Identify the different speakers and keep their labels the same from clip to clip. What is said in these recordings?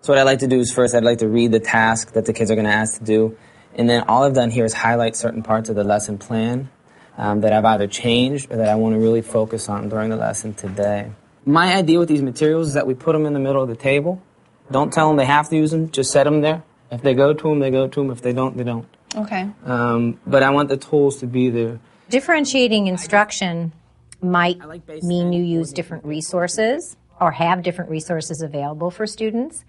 Speaker 1: So what I like to do is first I'd like to read the task that the kids are going to ask to do, and then all I've done here is highlight certain parts of the lesson plan that I've either changed or that I want to really focus on during the lesson today. My idea with these materials is that we put them in the middle of the table. Don't tell them they have to use them, just set them there. If they go to them, they go to them. If they don't, they don't.
Speaker 2: Okay.
Speaker 1: But I want the tools to be there.
Speaker 3: Differentiating instruction might mean you use different resources or have different resources available for students.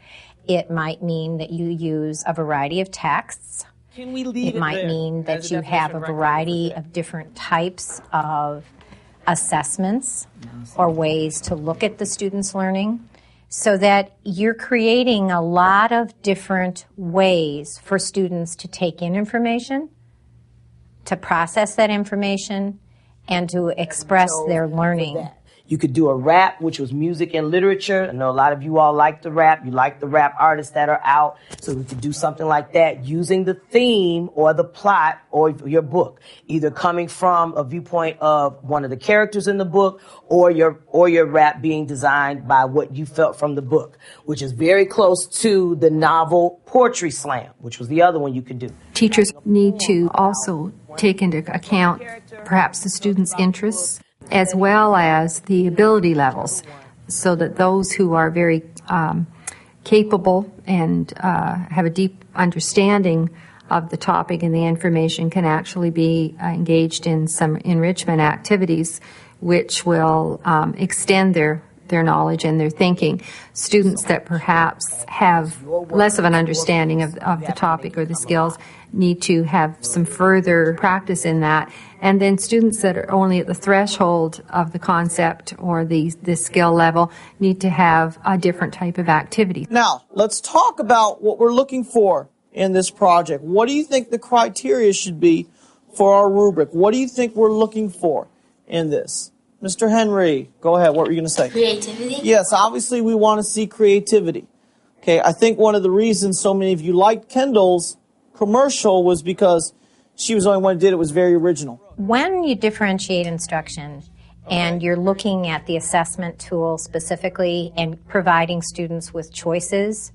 Speaker 3: It might mean that you use a variety of texts. It might mean that you have a variety of different types of assessments or ways to look at the student's learning, so that you're creating a lot of different ways for students to take in information, to process that information, and to express their learning.
Speaker 4: You could do a rap, which was music and literature. I know a lot of you all like the rap. You like the rap artists that are out. So we could do something like that using the theme or the plot or your book, either coming from a viewpoint of one of the characters in the book or your rap being designed by what you felt from the book, which is very close to the novel Poetry Slam, which was the other one you could do.
Speaker 5: Teachers need to also take into account perhaps the students' interests, as well as the ability levels, so that those who are very capable and have a deep understanding of the topic and the information can actually be engaged in some enrichment activities which will extend their knowledge and their thinking. Students that perhaps have less of an understanding of the topic or the skills need to have some further practice in that. And then students that are only at the threshold of the concept or the skill level need to have a different type of activity.
Speaker 6: Now, let's talk about what we're looking for in this project. What do you think the criteria should be for our rubric? What do you think we're looking for in this? Mr. Henry, go ahead. What were you going to say?
Speaker 7: Creativity?
Speaker 6: Yes, obviously we want to see creativity. Okay, I think one of the reasons so many of you liked Kendall's commercial was because she was the only one who did it. Was very original.
Speaker 3: When you differentiate instruction and you're looking at the assessment tool specifically and providing students with choices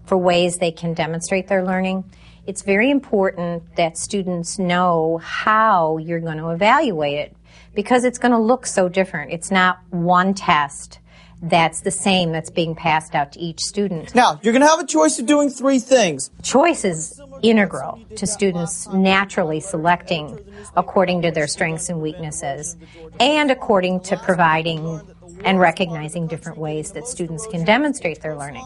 Speaker 3: for ways they can demonstrate their learning, it's very important that students know how you're going to evaluate it, because it's going to look so different. It's not one test that's the same that's being passed out to each student.
Speaker 6: Now, you're going to have a choice of doing three things.
Speaker 3: Choice is integral to students naturally selecting according to their strengths and weaknesses, and according to providing and recognizing different ways that students can demonstrate their learning.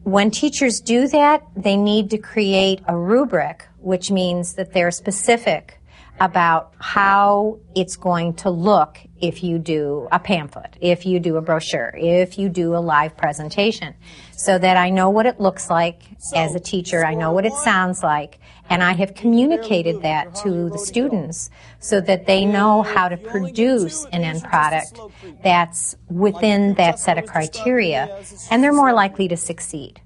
Speaker 3: When teachers do that, they need to create a rubric, which means that they're specific about how it's going to look if you do a pamphlet, if you do a brochure, if you do a live presentation, so that I know what it looks like as a teacher, I know what it sounds like, and I have communicated that to the students so that they know how to produce an end product that's within that set of criteria, and they're more likely to succeed.